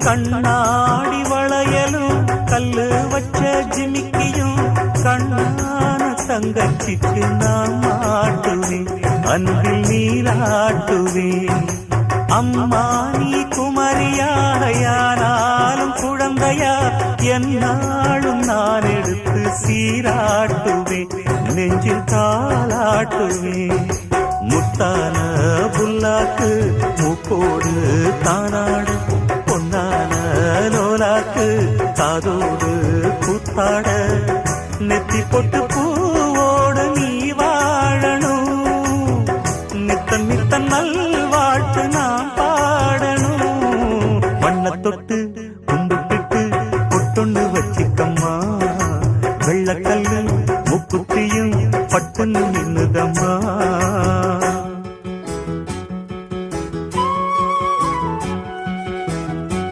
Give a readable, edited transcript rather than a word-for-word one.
கண்ணாடி வளையலும் கல்லு வச்ச ஜிமிக்கியும் கண்ணான தங்கச்சிக்கு நான் மாட்டுவேன், அன்பில் நீராட்டுவேன். அம்மா நீ குமரியாயானாலும் குழந்தையா என்னாலும் நான் எடுத்து சீராட்டுவேன், நெஞ்சில் தாளாட்டுவேன். முத்தான புல்லாக்கு மூக்கோடு தானாடு, பொன்னான லோலாக்கு காதோடு கூத்தாட, நெத்தி பொட்டு பூவோடு நீ வாழணும், நித்தன் நித்தன் நல்வாழ்த்து நான் பாடணும். வண்ண தொட்டு கும்பிட்டுட்டு பொட்டொன்னு வச்சிக்கம்மா, வெள்ளக்கல்லு முக்குத்தியும் பட்டுன்னு நின்னுதம்மா.